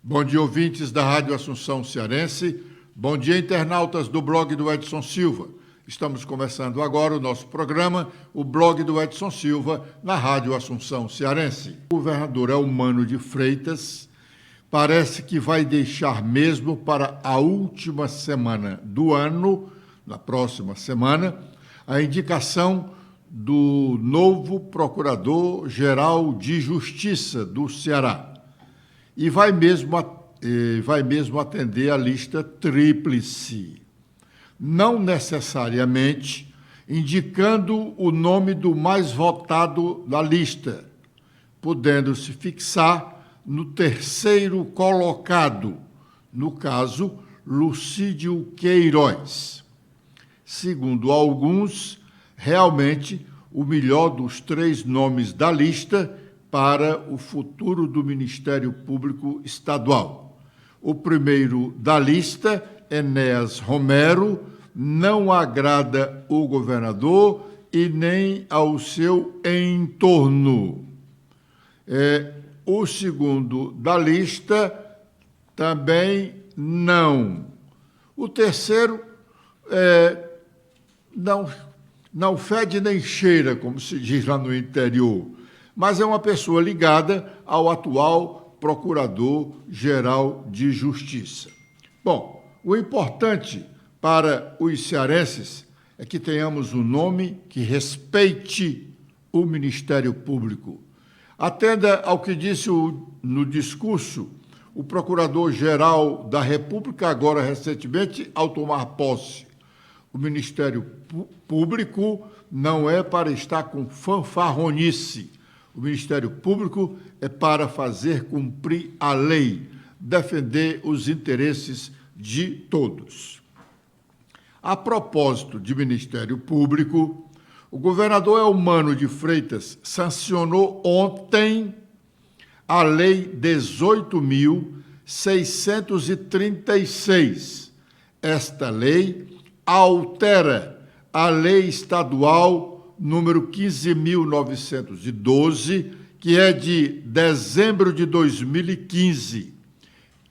Bom dia, ouvintes da Rádio Assunção Cearense. Bom dia, internautas do blog do Edson Silva. Estamos começando agora o nosso programa, o blog do Edson Silva, na Rádio Assunção Cearense. O governador Eumano de Freitas parece que vai deixar mesmo para a última semana do ano, na próxima semana, a indicação do novo Procurador-Geral de Justiça do Ceará. E vai mesmo atender a lista tríplice, não necessariamente indicando o nome do mais votado da lista, podendo-se fixar no terceiro colocado, no caso, Lucídio Queiroz. Segundo alguns, realmente o melhor dos três nomes da lista para o futuro do Ministério Público Estadual. O primeiro da lista, Enéas Romero, não agrada o governador e nem ao seu entorno. O segundo da lista, também não. O terceiro, não fede nem cheira, como se diz lá no interior, mas é uma pessoa ligada ao atual Procurador-Geral de Justiça. Bom, o importante para os cearenses é que tenhamos um nome que respeite o Ministério Público. Atenda ao que disse no discurso o Procurador-Geral da República, agora recentemente, ao tomar posse. O Ministério Público não é para estar com fanfarronice. O Ministério Público é para fazer cumprir a lei, defender os interesses de todos. A propósito de Ministério Público, o governador Eumano de Freitas sancionou ontem a Lei 18.636. Esta lei altera a Lei Estadual número 15.912, que é de dezembro de 2015,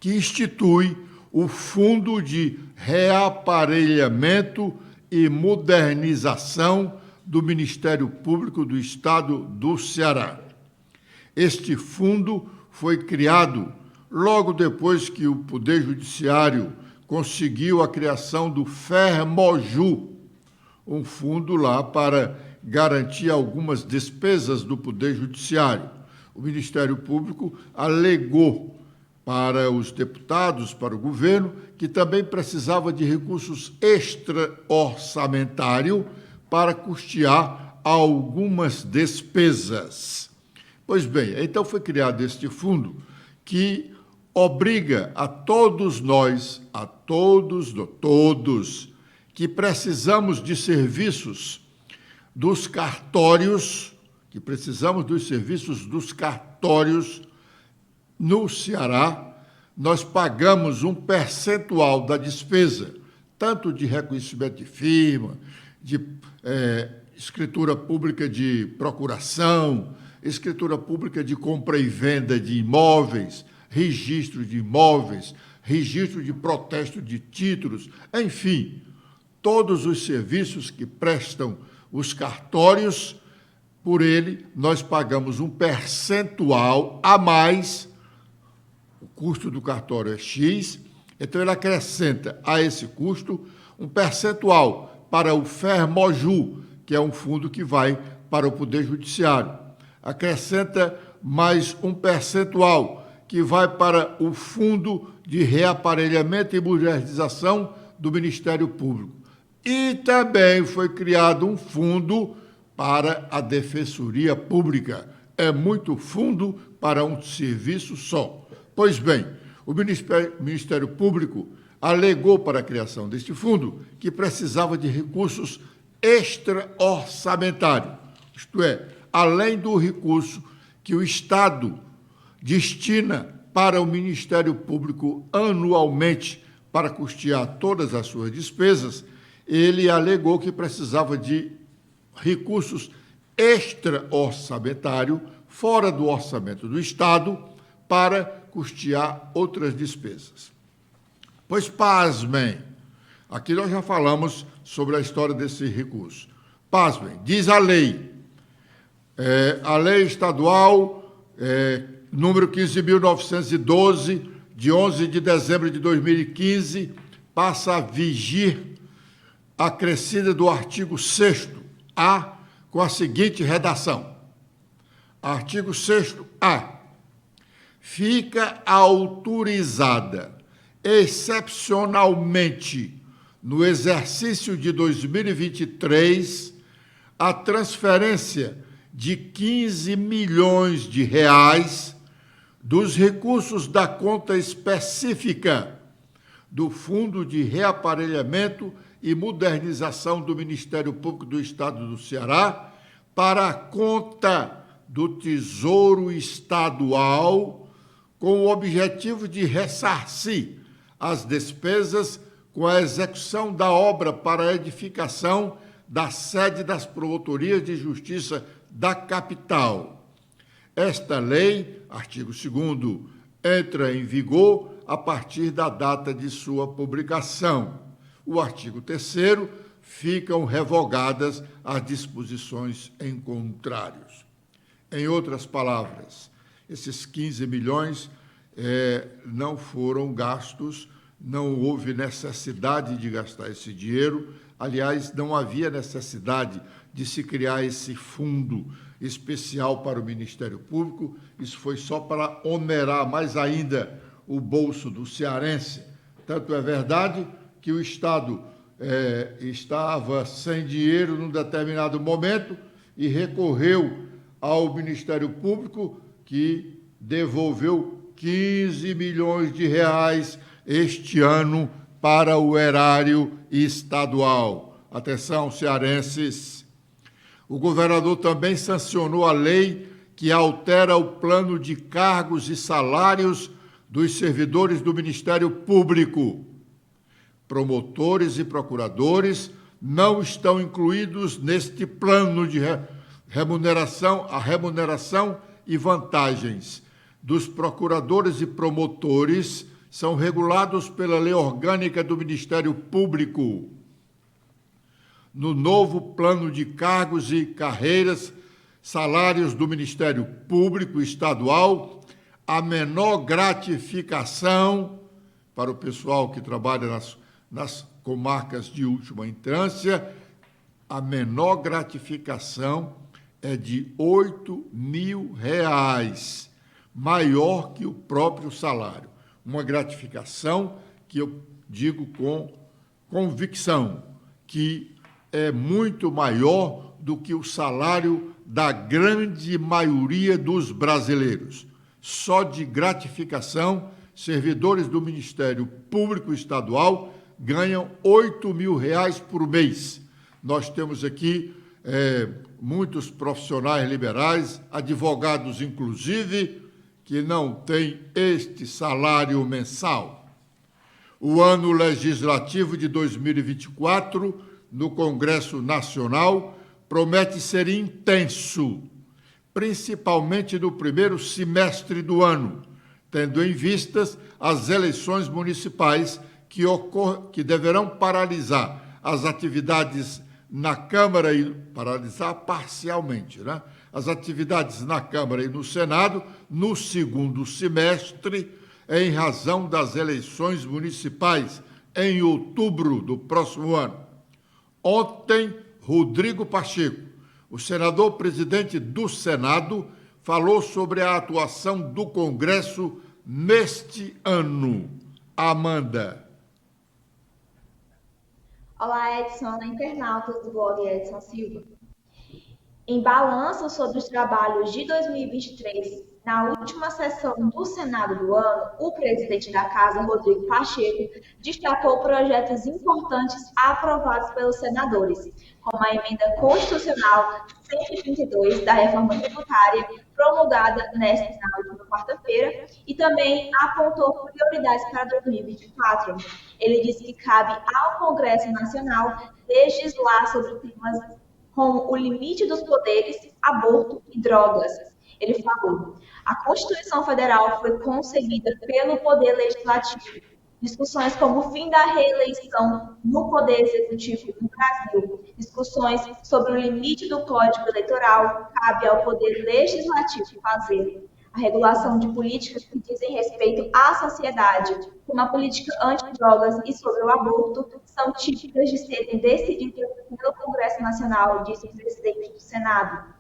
que institui o Fundo de Reaparelhamento e Modernização do Ministério Público do Estado do Ceará. Este fundo foi criado logo depois que o Poder Judiciário conseguiu a criação do FERMOJU, um fundo lá para garantir algumas despesas do Poder Judiciário. O Ministério Público alegou para os deputados, para o governo, que também precisava de recursos extra-orçamentários para custear algumas despesas. Pois bem, então foi criado este fundo que obriga a todos nós, todos que precisamos de serviços dos cartórios, no Ceará, nós pagamos um percentual da despesa, tanto de reconhecimento de firma, de escritura pública de procuração, escritura pública de compra e venda de imóveis, registro de imóveis, registro de protesto de títulos, enfim, todos os serviços que prestam os cartórios, por ele, nós pagamos um percentual a mais, o custo do cartório é X, então ele acrescenta a esse custo um percentual para o FERMOJU, que é um fundo que vai para o Poder Judiciário. Acrescenta mais um percentual que vai para o Fundo de Reaparelhamento e Modernização do Ministério Público. E também foi criado um fundo para a Defensoria Pública. É muito fundo para um serviço só. Pois bem, o Ministério Público alegou para a criação deste fundo que precisava de recursos extra-orçamentários, isto é, além do recurso que o Estado destina para o Ministério Público anualmente para custear todas as suas despesas, ele alegou que precisava de recursos extra-orçamentários, fora do orçamento do Estado, para custear outras despesas. Pois pasmem, aqui nós já falamos sobre a história desse recurso. Pasmem, diz a lei estadual número 15.912, de 11 de dezembro de 2015, passa a vigir acrescida do artigo 6º-A, com a seguinte redação. Artigo 6º-A. Fica autorizada, excepcionalmente, no exercício de 2023, a transferência de 15 milhões de reais dos recursos da conta específica do Fundo de Reaparelhamento e Modernização do Ministério Público do Estado do Ceará para a conta do Tesouro Estadual, com o objetivo de ressarcir as despesas com a execução da obra para a edificação da sede das promotorias de justiça da capital. Esta lei, artigo 2º, entra em vigor a partir da data de sua publicação. O artigo 3º, ficam revogadas as disposições em contrários. Em outras palavras, esses 15 milhões não foram gastos, não houve necessidade de gastar esse dinheiro. Aliás, não havia necessidade de se criar esse fundo especial para o Ministério Público. Isso foi só para onerar mais ainda o bolso do cearense. Tanto é verdade que o Estado estava sem dinheiro num determinado momento e recorreu ao Ministério Público, que devolveu 15 milhões de reais este ano para o erário estadual. Atenção, cearenses! O governador também sancionou a lei que altera o plano de cargos e salários dos servidores do Ministério Público. Promotores e procuradores não estão incluídos neste plano de remuneração e vantagens dos procuradores e promotores são regulados pela Lei Orgânica do Ministério Público. No novo plano de cargos e carreiras, salários do Ministério Público Estadual, a menor gratificação para o pessoal que trabalha nas comarcas de última instância, a menor gratificação é de R$ 8.000, maior que o próprio salário. Uma gratificação que eu digo com convicção, que é muito maior do que o salário da grande maioria dos brasileiros. Só de gratificação, servidores do Ministério Público Estadual ganham R$ 8.000 por mês. Nós temos aqui muitos profissionais liberais, advogados inclusive, que não têm este salário mensal. O ano legislativo de 2024, no Congresso Nacional, promete ser intenso, principalmente no primeiro semestre do ano, tendo em vistas as eleições municipais que deverão paralisar as atividades na Câmara e paralisar parcialmente, né? As atividades na Câmara e no Senado no segundo semestre, em razão das eleições municipais em outubro do próximo ano. Ontem, Rodrigo Pacheco, o senador-presidente do Senado, falou sobre a atuação do Congresso neste ano. Amanda. Olá, Edson, internautas do blog Edson Silva. Em balanço sobre os trabalhos de 2023, na última sessão do Senado do ano, o presidente da Casa, Rodrigo Pacheco, destacou projetos importantes aprovados pelos senadores, como a emenda constitucional 132 da reforma tributária, promulgada na última quarta-feira, e também apontou prioridades para 2024. Ele disse que cabe ao Congresso Nacional legislar sobre temas como o limite dos poderes, aborto e drogas. Ele falou: a Constituição Federal foi concebida pelo Poder Legislativo. Discussões como o fim da reeleição no Poder Executivo no Brasil, discussões sobre o limite do Código Eleitoral, cabe ao Poder Legislativo fazer. A regulação de políticas que dizem respeito à sociedade, como a política antidrogas e sobre o aborto, são típicas de serem decididas pelo Congresso Nacional, disse o presidente do Senado.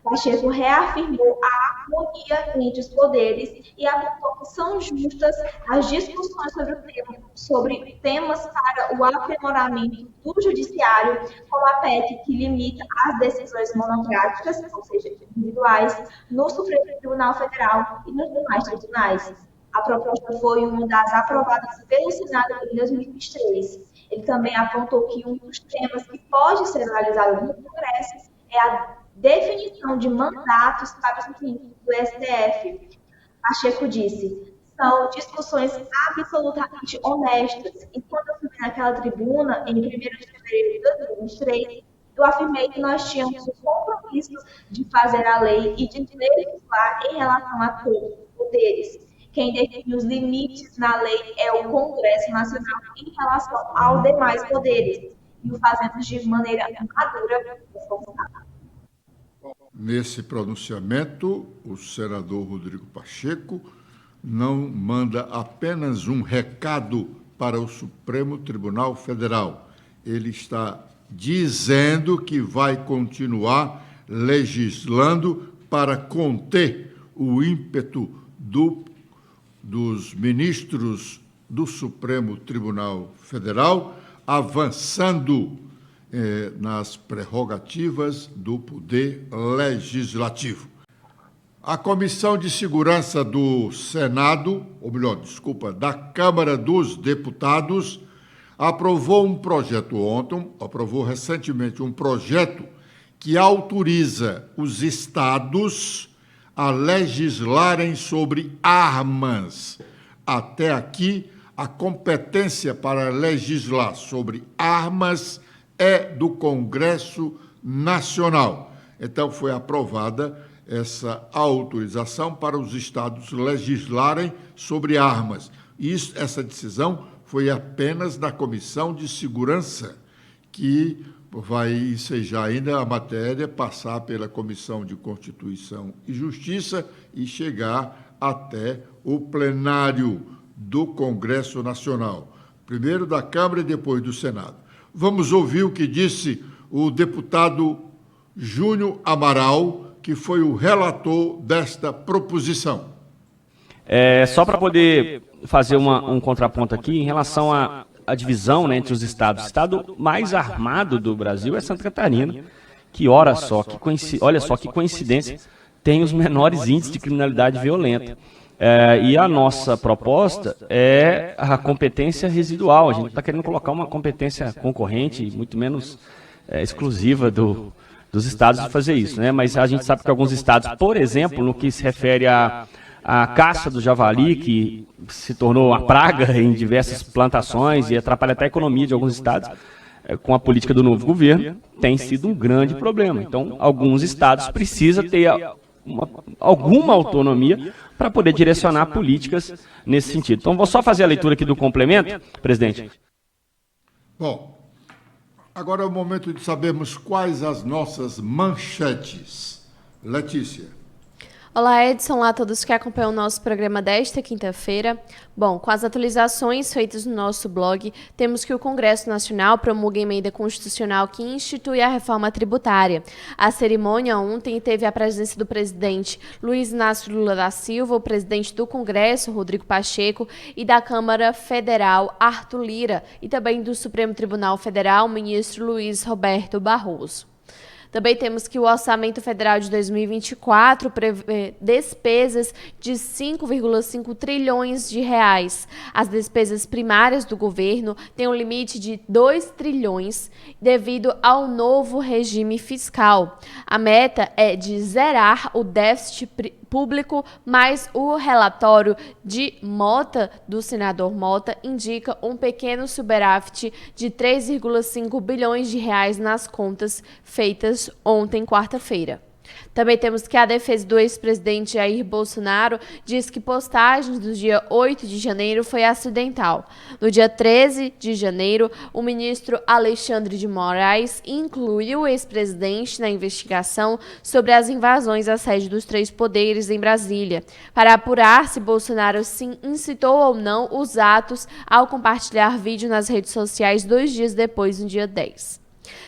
Pacheco reafirmou a harmonia entre os poderes e apontou que são justas as discussões sobre temas para o aprimoramento do judiciário, como a PEC que limita as decisões monocráticas, ou seja, individuais, no Supremo Tribunal Federal e nos demais tribunais. A proposta foi uma das aprovadas pelo Senado em 2023. Ele também apontou que um dos temas que pode ser analisado no Congresso é a definição de mandatos para os ministros do STF. Pacheco disse: são discussões absolutamente honestas. E quando eu subi naquela tribuna, em 1º de fevereiro de 2023, eu afirmei que nós tínhamos o compromisso de fazer a lei e de legislar em relação a todos os poderes. Quem define os limites na lei é o Congresso Nacional em relação aos demais poderes. E o fazemos de maneira madura e responsável. Nesse pronunciamento, o senador Rodrigo Pacheco não manda apenas um recado para o Supremo Tribunal Federal. Ele está dizendo que vai continuar legislando para conter o ímpeto dos ministros do Supremo Tribunal Federal, avançando nas prerrogativas do Poder Legislativo. A Comissão de Segurança do Senado, da Câmara dos Deputados, aprovou recentemente um projeto que autoriza os estados a legislarem sobre armas. Até aqui, a competência para legislar sobre armas é do Congresso Nacional. Então, foi aprovada essa autorização para os estados legislarem sobre armas. Essa decisão foi apenas da Comissão de Segurança, que vai ensejar ainda a matéria, passar pela Comissão de Constituição e Justiça e chegar até o plenário do Congresso Nacional, primeiro da Câmara e depois do Senado. Vamos ouvir o que disse o deputado Júnior Amaral, que foi o relator desta proposição. Só para poder fazer um contraponto aqui, em relação à divisão, né, entre os estados. O estado mais armado do Brasil é Santa Catarina, que, olha só que coincidência, tem os menores índices de criminalidade violenta. E a nossa proposta é a competência residual. A gente está querendo colocar uma competência concorrente, muito menos exclusiva dos estados de fazer isso, né? Mas a gente sabe que alguns estados, por exemplo, no que se refere à caça do javali, que se tornou uma praga em diversas plantações e atrapalha até a economia de alguns estados, com a política do novo governo, tem sido um grande problema. Então, alguns estados precisam ter alguma autonomia para poder direcionar políticas nesse sentido. Então, vou só fazer a leitura aqui do complemento, presidente. Bom, agora é o momento de sabermos quais as nossas manchetes. Letícia. Olá, Edson. Olá a todos que acompanham o nosso programa desta quinta-feira. Bom, com as atualizações feitas no nosso blog, temos que o Congresso Nacional promulga a emenda constitucional que institui a reforma tributária. A cerimônia ontem teve a presença do presidente Luiz Inácio Lula da Silva, o presidente do Congresso, Rodrigo Pacheco, e da Câmara Federal, Arthur Lira, e também do Supremo Tribunal Federal, o ministro Luiz Roberto Barroso. Também temos que o Orçamento Federal de 2024 prevê despesas de 5,5 trilhões de reais. As despesas primárias do governo têm um limite de 2 trilhões devido ao novo regime fiscal. A meta é de zerar o déficit público, mas o relatório de Mota, do senador Mota, indica um pequeno superávit de 3,5 bilhões de reais nas contas feitas ontem, quarta-feira. Também temos que a defesa do ex-presidente Jair Bolsonaro diz que postagem do dia 8 de janeiro foi acidental. No dia 13 de janeiro, o ministro Alexandre de Moraes incluiu o ex-presidente na investigação sobre as invasões à sede dos três poderes em Brasília, para apurar se Bolsonaro se incitou ou não os atos ao compartilhar vídeo nas redes sociais 2 dias depois, no dia 10.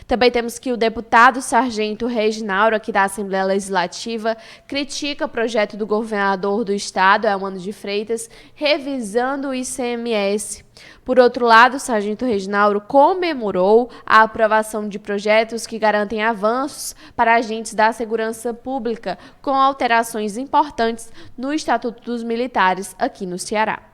Também temos que o deputado Sargento Reginaldo, aqui da Assembleia Legislativa, critica o projeto do governador do estado, Elmano de Freitas, revisando o ICMS. Por outro lado, o Sargento Reginaldo comemorou a aprovação de projetos que garantem avanços para agentes da segurança pública, com alterações importantes no Estatuto dos Militares aqui no Ceará.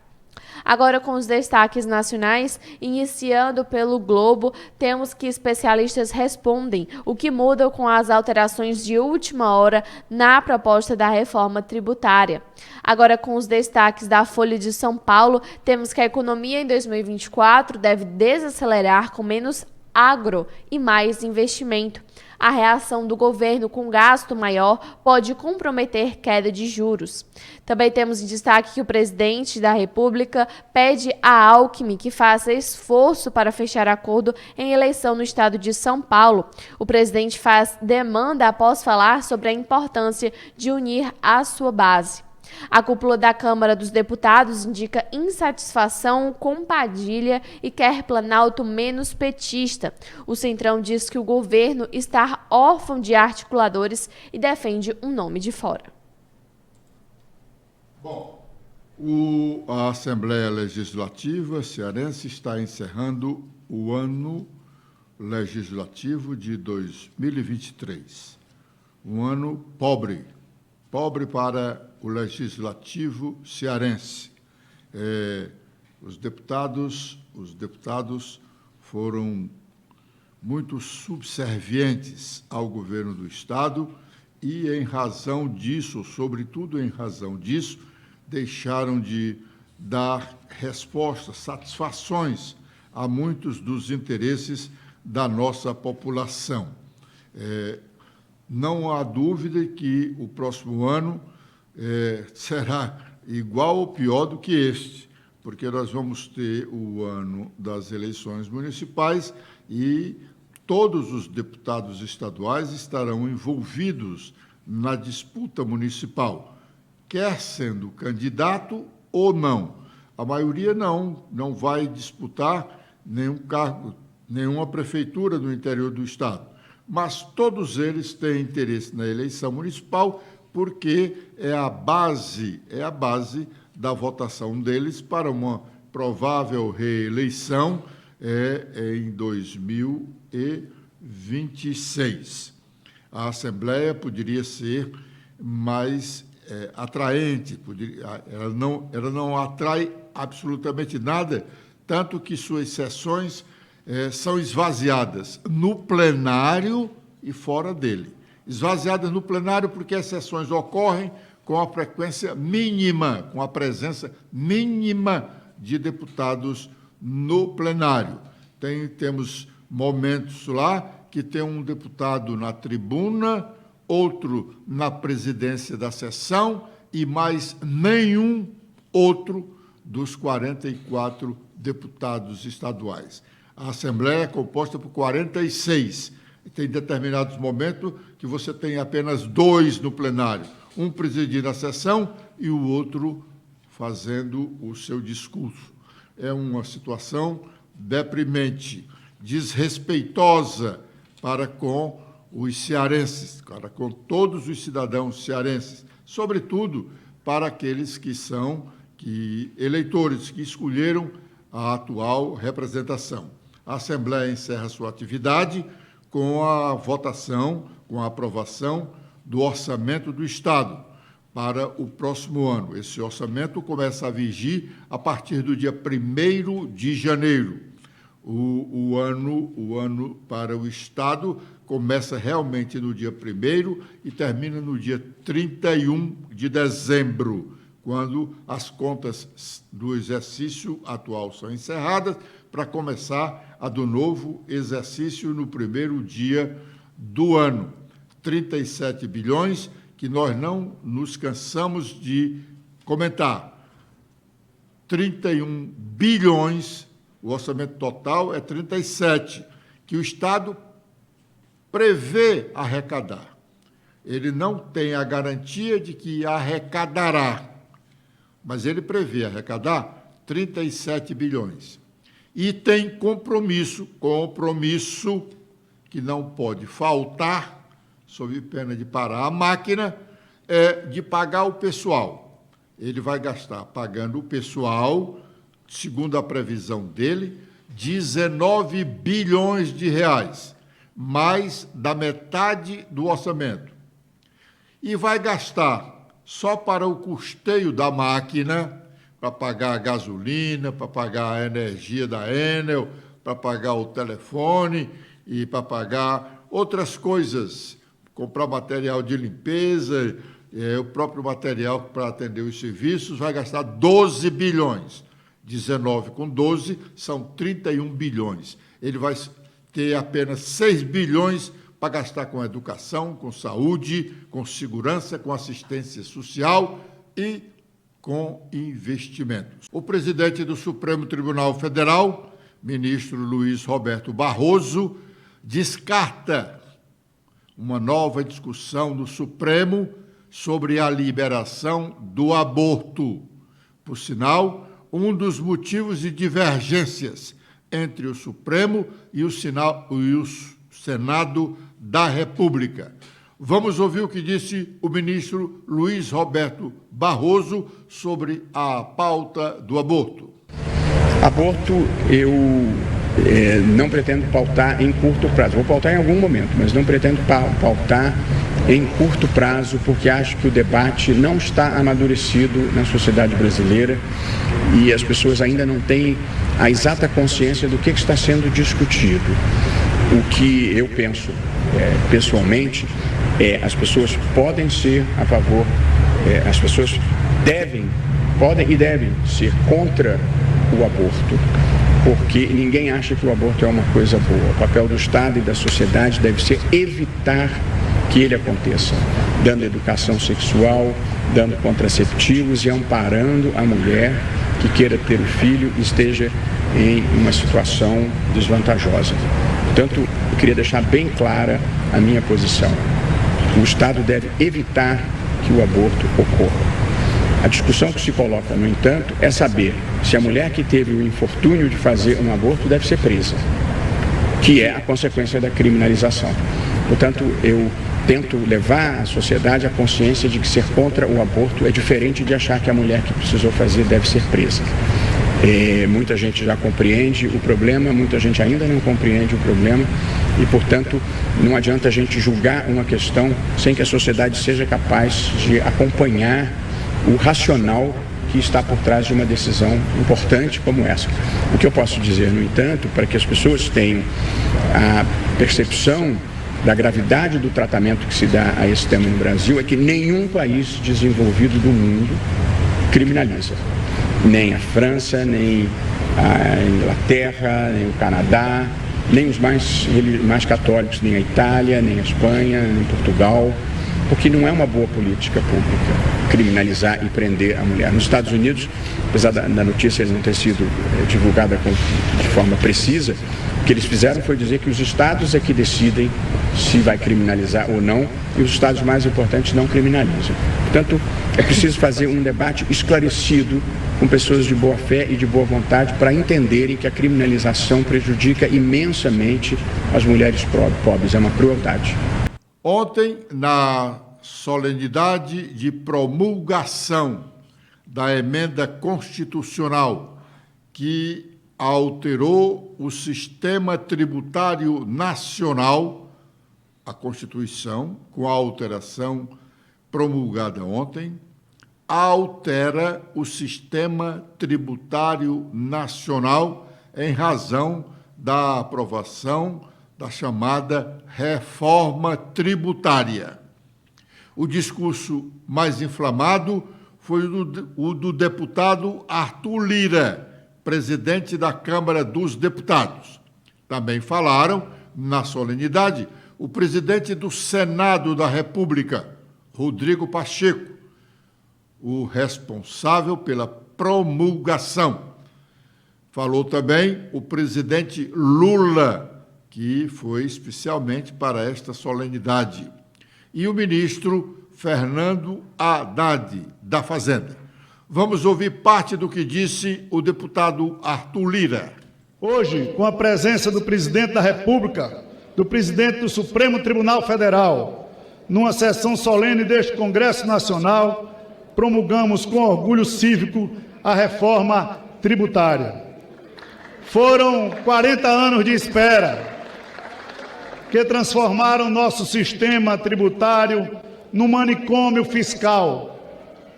Agora, com os destaques nacionais, iniciando pelo Globo, temos que especialistas respondem o que muda com as alterações de última hora na proposta da reforma tributária. Agora, com os destaques da Folha de São Paulo, temos que a economia em 2024 deve desacelerar com menos agro e mais investimento. A reação do governo com gasto maior pode comprometer queda de juros. Também temos em destaque que o presidente da República pede a Alckmin que faça esforço para fechar acordo em eleição no estado de São Paulo. O presidente faz demanda após falar sobre a importância de unir a sua base. A cúpula da Câmara dos Deputados indica insatisfação com Padilha e quer Planalto menos petista. O Centrão diz que o governo está órfão de articuladores e defende um nome de fora. Bom, a Assembleia Legislativa cearense está encerrando o ano legislativo de 2023. Um ano pobre para o Legislativo cearense. Os deputados foram muito subservientes ao governo do Estado e, em razão disso, sobretudo em razão disso, deixaram de dar respostas, satisfações a muitos dos interesses da nossa população. Não há dúvida que o próximo ano será igual ou pior do que este, porque nós vamos ter o ano das eleições municipais e todos os deputados estaduais estarão envolvidos na disputa municipal, quer sendo candidato ou não. A maioria não vai disputar nenhum cargo, nenhuma prefeitura no interior do estado, mas todos eles têm interesse na eleição municipal, porque é a base da votação deles para uma provável reeleição em 2026. A Assembleia poderia ser mais atraente, ela não atrai absolutamente nada, tanto que suas sessões são esvaziadas no plenário e fora dele. Esvaziadas no plenário porque as sessões ocorrem com a frequência mínima, com a presença mínima de deputados no plenário. Temos momentos lá que tem um deputado na tribuna, outro na presidência da sessão e mais nenhum outro dos 44 deputados estaduais. A Assembleia é composta por 46. Tem determinados momentos que você tem apenas 2 no plenário, um presidindo a sessão e o outro fazendo o seu discurso. É uma situação deprimente, desrespeitosa para com os cearenses, para com todos os cidadãos cearenses, sobretudo para aqueles que são eleitores, que escolheram a atual representação. A Assembleia encerra sua atividade com a votação, com a aprovação do orçamento do Estado para o próximo ano. Esse orçamento começa a vigir a partir do dia 1º de janeiro. O ano para o Estado começa realmente no dia 1º e termina no dia 31 de dezembro, quando as contas do exercício atual são encerradas, para começar a do novo exercício no primeiro dia do ano. 37 bilhões, que nós não nos cansamos de comentar. 31 bilhões, o orçamento total é 37, que o Estado prevê arrecadar. Ele não tem a garantia de que arrecadará, mas ele prevê arrecadar 37 bilhões. E tem compromisso que não pode faltar, sob pena de parar a máquina, de pagar o pessoal. Ele vai gastar pagando o pessoal, segundo a previsão dele, 19 bilhões de reais, mais da metade do orçamento. E vai gastar só para o custeio da máquina, para pagar a gasolina, para pagar a energia da Enel, para pagar o telefone e para pagar outras coisas, comprar material de limpeza, o próprio material para atender os serviços, vai gastar 12 bilhões. 19 com 12 são 31 bilhões. Ele vai ter apenas 6 bilhões para gastar com educação, com saúde, com segurança, com assistência social e com investimentos. O presidente do Supremo Tribunal Federal, ministro Luiz Roberto Barroso, descarta uma nova discussão no Supremo sobre a liberação do aborto. Por sinal, um dos motivos de divergências entre o Supremo e o Senado da República. Vamos ouvir o que disse o ministro Luiz Roberto Barroso sobre a pauta do aborto. Aborto, eu não pretendo pautar em curto prazo. Vou pautar em algum momento, mas não pretendo pautar em curto prazo, porque acho que o debate não está amadurecido na sociedade brasileira e as pessoas ainda não têm a exata consciência do que está sendo discutido. O que eu penso, pessoalmente, as pessoas podem ser a favor, as pessoas podem e devem ser contra o aborto, porque ninguém acha que o aborto é uma coisa boa. O papel do Estado e da sociedade deve ser evitar que ele aconteça, dando educação sexual, dando contraceptivos e amparando a mulher que queira ter o filho e esteja em uma situação desvantajosa. Portanto, eu queria deixar bem clara a minha posição. O Estado deve evitar que o aborto ocorra. A discussão que se coloca, no entanto, é saber se a mulher que teve o infortúnio de fazer um aborto deve ser presa, que é a consequência da criminalização. Portanto, eu tento levar a sociedade à consciência de que ser contra o aborto é diferente de achar que a mulher que precisou fazer deve ser presa. Muita gente já compreende o problema, muita gente ainda não compreende o problema e, portanto, não adianta a gente julgar uma questão sem que a sociedade seja capaz de acompanhar o racional que está por trás de uma decisão importante como essa. O que eu posso dizer, no entanto, para que as pessoas tenham a percepção da gravidade do tratamento que se dá a esse tema no Brasil, é que nenhum país desenvolvido do mundo criminaliza. Nem a França, nem a Inglaterra, nem o Canadá, nem os mais católicos, nem a Itália, nem a Espanha, nem Portugal, porque não é uma boa política pública criminalizar e prender a mulher. Nos Estados Unidos, apesar da notícia não ter sido divulgada de forma precisa, o que eles fizeram foi dizer que os estados é que decidem se vai criminalizar ou não, e os estados mais importantes não criminalizam. Portanto, é preciso fazer um debate esclarecido com pessoas de boa fé e de boa vontade para entenderem que a criminalização prejudica imensamente as mulheres pobres. É uma crueldade. Ontem, na solenidade de promulgação da emenda constitucional que alterou o sistema tributário nacional, a Constituição, com a alteração promulgada ontem, altera o sistema tributário nacional em razão da aprovação da chamada reforma tributária. O discurso mais inflamado foi o do deputado Arthur Lira, presidente da Câmara dos Deputados. Também falaram, na solenidade, o presidente do Senado da República, Rodrigo Pacheco, o responsável pela promulgação. Falou também o presidente Lula, que foi especialmente para esta solenidade, e o ministro Fernando Haddad, da Fazenda. Vamos ouvir parte do que disse o deputado Arthur Lira. Hoje, com a presença do presidente da República, do presidente do Supremo Tribunal Federal, numa sessão solene deste Congresso Nacional, promulgamos com orgulho cívico a reforma tributária. Foram 40 anos de espera que transformaram nosso sistema tributário num manicômio fiscal,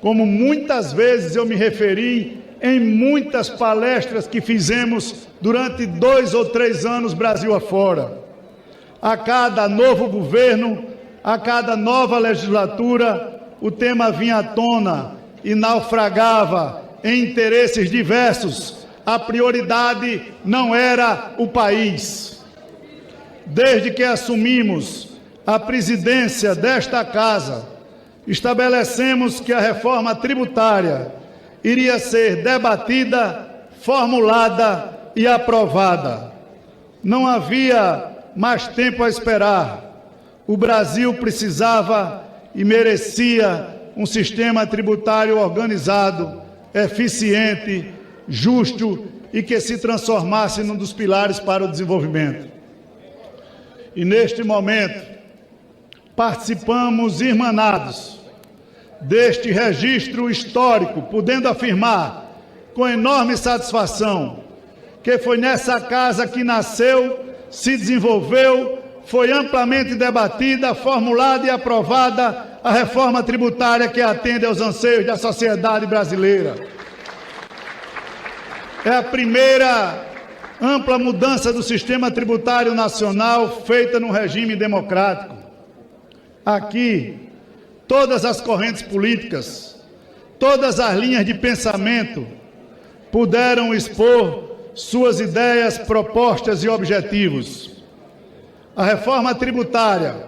como muitas vezes eu me referi em muitas palestras que fizemos durante 2 ou 3 anos Brasil afora. A cada novo governo, a cada nova legislatura, o tema vinha à tona e naufragava em interesses diversos. A prioridade não era o país. Desde que assumimos a presidência desta casa, estabelecemos que a reforma tributária iria ser debatida, formulada e aprovada. Não havia mais tempo a esperar. O Brasil precisava e merecia um sistema tributário organizado, eficiente, justo e que se transformasse num dos pilares para o desenvolvimento. E neste momento, participamos irmanados deste registro histórico, podendo afirmar com enorme satisfação que foi nessa casa que nasceu, se desenvolveu, foi amplamente debatida, formulada e aprovada a reforma tributária que atende aos anseios da sociedade brasileira. É a primeira ampla mudança do sistema tributário nacional feita num regime democrático. Aqui, todas as correntes políticas, todas as linhas de pensamento puderam expor suas ideias, propostas e objetivos. A reforma tributária,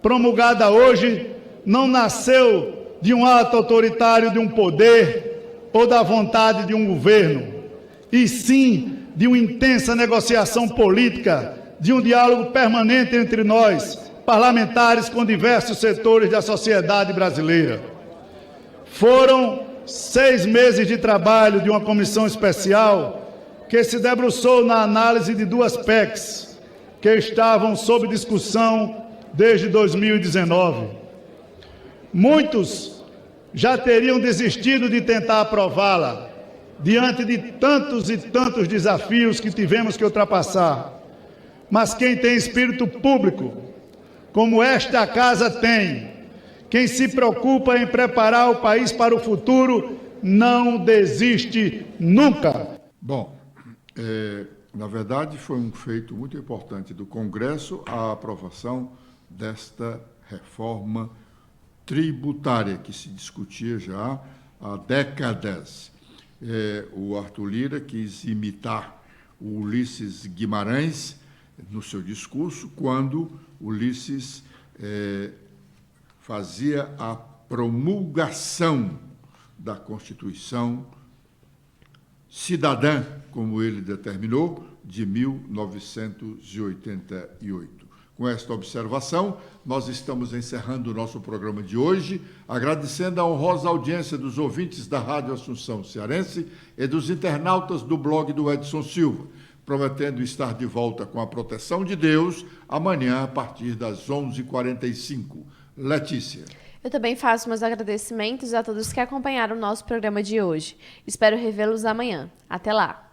promulgada hoje, não nasceu de um ato autoritário de um poder ou da vontade de um governo, e sim de uma intensa negociação política, de um diálogo permanente entre nós, parlamentares com diversos setores da sociedade brasileira. Foram 6 meses de trabalho de uma comissão especial que se debruçou na análise de 2 PECs que estavam sob discussão desde 2019. Muitos já teriam desistido de tentar aprová-la, diante de tantos e tantos desafios que tivemos que ultrapassar. Mas quem tem espírito público, como esta casa tem, quem se preocupa em preparar o país para o futuro, não desiste nunca. Bom, na verdade foi um feito muito importante do Congresso a aprovação desta reforma tributária que se discutia já há décadas. O Arthur Lira quis imitar o Ulisses Guimarães no seu discurso, quando Ulisses fazia a promulgação da Constituição cidadã, como ele determinou, de 1988. Com esta observação, nós estamos encerrando o nosso programa de hoje, agradecendo a honrosa audiência dos ouvintes da Rádio Assunção Cearense e dos internautas do blog do Edson Silva, prometendo estar de volta com a proteção de Deus amanhã a partir das 11h45. Letícia. Eu também faço meus agradecimentos a todos que acompanharam o nosso programa de hoje. Espero revê-los amanhã. Até lá!